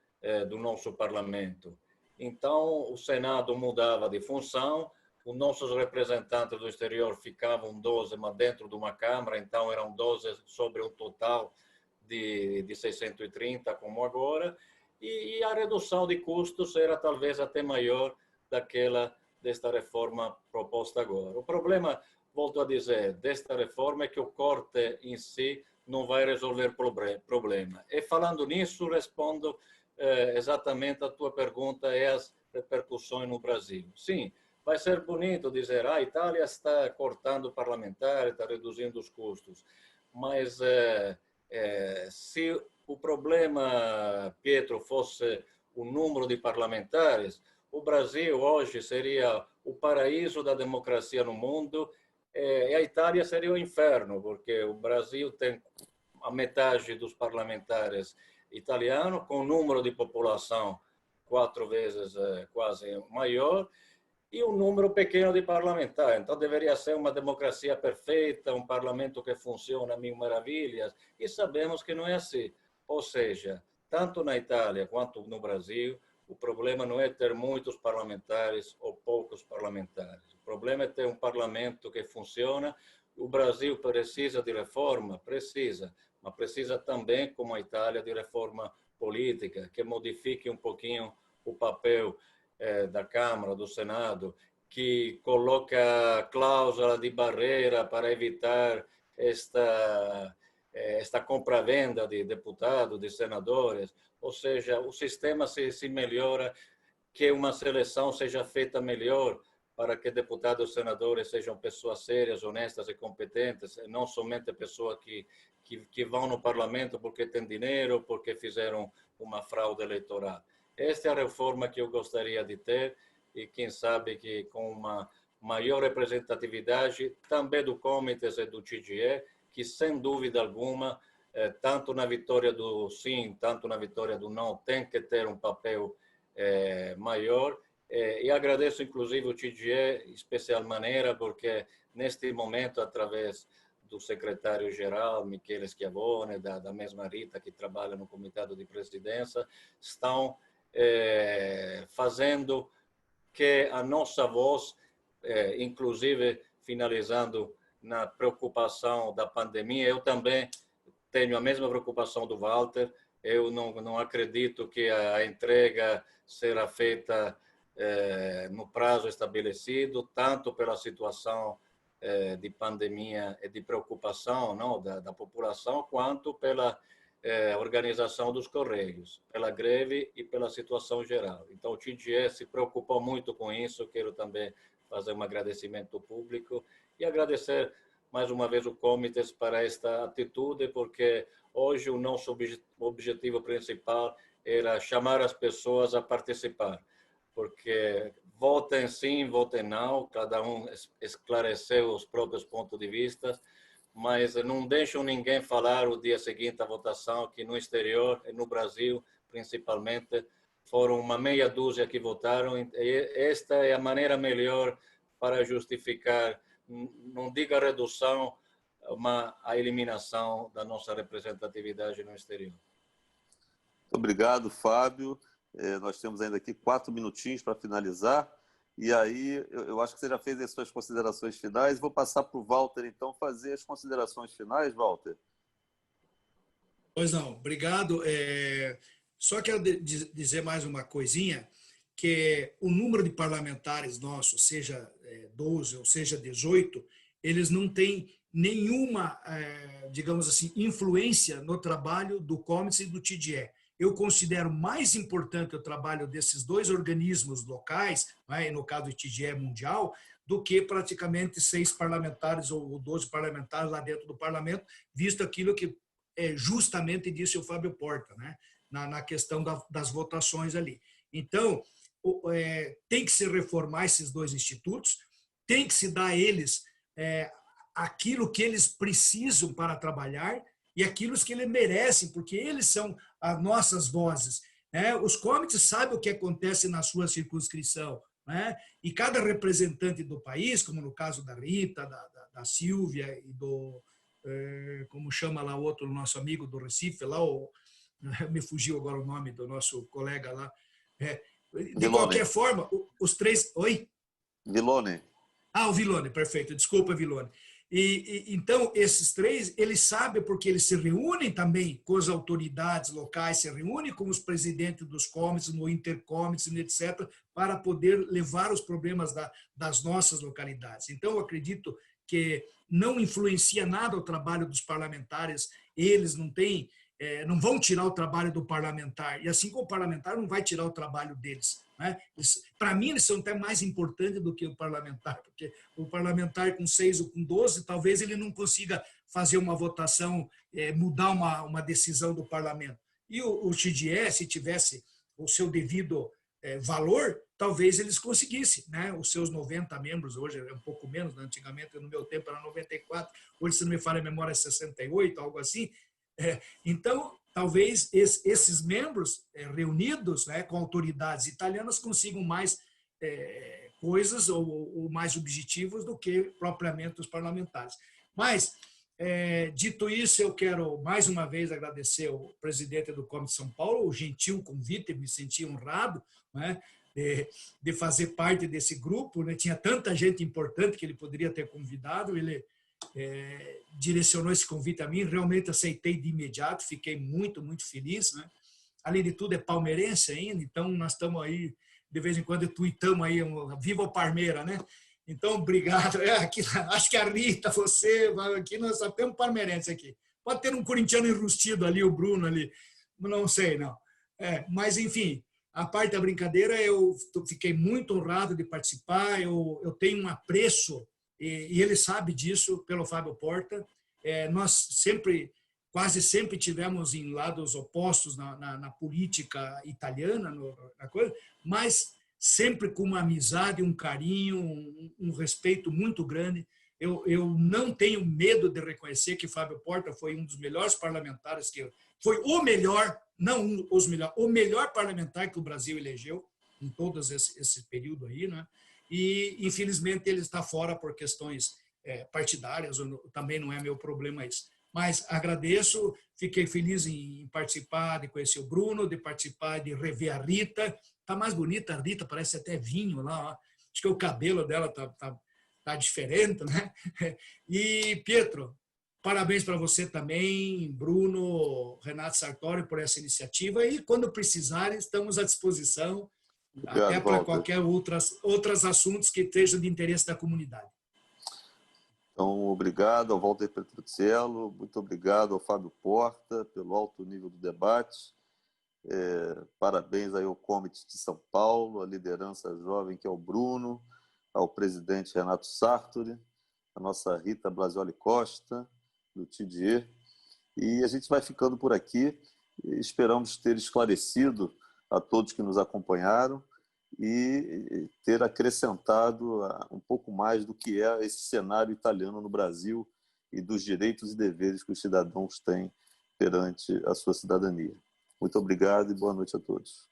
do nosso parlamento. Então, o Senado mudava de função, os nossos representantes do exterior ficavam 12, mas dentro de uma Câmara, então eram 12 sobre um total de 630, como agora, e a redução de custos era talvez até maior desta reforma proposta agora. O problema, volto a dizer, desta reforma é que o corte em si não vai resolver problema. E falando nisso, respondo exatamente a tua pergunta e as repercussões no Brasil. Sim, vai ser bonito dizer a Itália está cortando parlamentares, está reduzindo os custos, mas se o problema, Pietro, fosse o número de parlamentares, o Brasil hoje seria o paraíso da democracia no mundo e a Itália seria o inferno, porque o Brasil tem a metade dos parlamentares italianos, com um número de população 4 vezes quase maior, e um número pequeno de parlamentares. Então, deveria ser uma democracia perfeita, um parlamento que funciona a mil maravilhas, e sabemos que não é assim. Ou seja, tanto na Itália quanto no Brasil, o problema não é ter muitos parlamentares ou poucos parlamentares. O problema é ter um parlamento que funciona. O Brasil precisa de reforma? Precisa, mas precisa também, como a Itália, de reforma política, que modifique um pouquinho o papel da Câmara, do Senado, que coloca cláusula de barreira para evitar esta compra-venda de deputados, de senadores. Ou seja, o sistema se melhora, que uma seleção seja feita melhor para que deputados e senadores sejam pessoas sérias, honestas e competentes, e não somente pessoas que vão no parlamento porque têm dinheiro, porque fizeram uma fraude eleitoral. Esta é a reforma que eu gostaria de ter e quem sabe que com uma maior representatividade também do Comitês e do TGE, que sem dúvida alguma, tanto na vitória do sim, tanto na vitória do não, tem que ter um papel maior. E agradeço, inclusive, o TGE, de especial maneira, porque, neste momento, através do secretário-geral, Michele Schiavone, da mesma Rita, que trabalha no Comitê de Presidência, estão fazendo que a nossa voz, inclusive, finalizando na preocupação da pandemia, eu também tenho a mesma preocupação do Walter. Eu não acredito que a entrega será feita no prazo estabelecido, tanto pela situação de pandemia e de preocupação não, da população, quanto pela organização dos Correios, pela greve e pela situação geral. Então, o TGE se preocupou muito com isso. Quero também fazer um agradecimento público e agradecer mais uma vez o Comitês para esta atitude, porque hoje o nosso objetivo principal era chamar as pessoas a participar, porque votem sim, votem não, cada um esclareceu os próprios pontos de vista, mas não deixam ninguém falar o dia seguinte à votação que no exterior e no Brasil, principalmente, foram uma meia dúzia que votaram. E esta é a maneira melhor para justificar, não diga redução, a eliminação da nossa representatividade no exterior. Muito obrigado, Fábio. Nós temos ainda aqui 4 minutinhos para finalizar. E aí, eu acho que você já fez as suas considerações finais. Vou passar para o Walter, então, fazer as considerações finais, Walter. Pois não, obrigado. Só quero dizer mais uma coisinha, que o número de parlamentares nossos, seja 12 ou seja 18, eles não têm nenhuma, digamos assim, influência no trabalho do Comitê e do TGE. Eu considero mais importante o trabalho desses dois organismos locais, no caso do TGE mundial, do que praticamente 6 parlamentares ou 12 parlamentares lá dentro do parlamento, visto aquilo que justamente disse o Fábio Porta, né? na questão das votações ali. Então, tem que se reformar esses 2 institutos, tem que se dar a eles aquilo que eles precisam para trabalhar e aquilo que eles merecem, porque eles são as nossas vozes. Os comitês sabem o que acontece na sua circunscrição, e cada representante do país, como no caso da Rita, da Silvia e do, como chama lá o outro, nosso amigo do Recife, lá me fugiu agora o nome do nosso colega lá. De qualquer forma, os 3... Oi? Villone. O Villone, perfeito. Desculpa, Villone. Então, esses 3, eles sabem porque eles se reúnem também com as autoridades locais, se reúnem com os presidentes dos comitês, no intercomitês, etc., para poder levar os problemas das nossas localidades. Então, eu acredito que não influencia nada o trabalho dos parlamentares, eles não vão tirar o trabalho do parlamentar, e assim como o parlamentar não vai tirar o trabalho deles. Para mim, eles são até mais importantes do que o parlamentar, porque o parlamentar com 6 ou com 12, talvez ele não consiga fazer uma votação, mudar uma decisão do parlamento. E o TGE, se tivesse o seu devido valor, talvez eles conseguissem, os seus 90 membros, hoje é um pouco menos, antigamente, no meu tempo, era 94, hoje, se não me falha a memória, é 68, algo assim. Então, talvez esses membros reunidos com autoridades italianas consigam mais coisas ou mais objetivos do que propriamente os parlamentares. Mas, dito isso, eu quero mais uma vez agradecer ao presidente do Comitê de São Paulo, o gentil convite, me senti honrado de fazer parte desse grupo. Tinha tanta gente importante que ele poderia ter convidado, ele direcionou esse convite a mim, realmente aceitei de imediato, fiquei muito, muito feliz. Além de tudo, é palmeirense ainda, então nós estamos aí, de vez em quando, tuitamos aí, viva o Parmeira, Então, obrigado. Aqui, acho que a Rita, você, aqui nós só temos palmeirense aqui. Pode ter um corintiano enrustido ali, o Bruno ali, não sei, não. Mas, enfim, a parte da brincadeira, eu fiquei muito honrado de participar, eu tenho um apreço, e ele sabe disso, pelo Fábio Porta. Nós quase sempre tivemos em lados opostos na política italiana, na coisa, mas sempre com uma amizade, um carinho, um respeito muito grande. Eu não tenho medo de reconhecer que Fábio Porta foi um dos melhores parlamentares, foi o melhor, não os melhores, o melhor parlamentar que o Brasil elegeu em todo esse período aí, né? E, infelizmente, ele está fora por questões partidárias, também não é meu problema isso. Mas agradeço, fiquei feliz em participar, de conhecer o Bruno, de participar, de rever a Rita. Está mais bonita a Rita, parece até vinho lá. Ó. Acho que o cabelo dela tá diferente, né? E, Pietro, parabéns para você também, Bruno, Renato Sartori, por essa iniciativa. E, quando precisarem, estamos à disposição, Obrigado, até para Walter. qualquer outros assuntos que estejam de interesse da comunidade. Então, obrigado ao Walter Petruccello, muito obrigado ao Fábio Porta pelo alto nível do debate. Parabéns aí ao Comité de São Paulo, à liderança jovem que é o Bruno, ao presidente Renato Sartori, a nossa Rita Blasioli Costa, do TDE. E a gente vai ficando por aqui. Esperamos ter esclarecido a todos que nos acompanharam e ter acrescentado um pouco mais do que é esse cenário italiano no Brasil e dos direitos e deveres que os cidadãos têm perante a sua cidadania. Muito obrigado e boa noite a todos.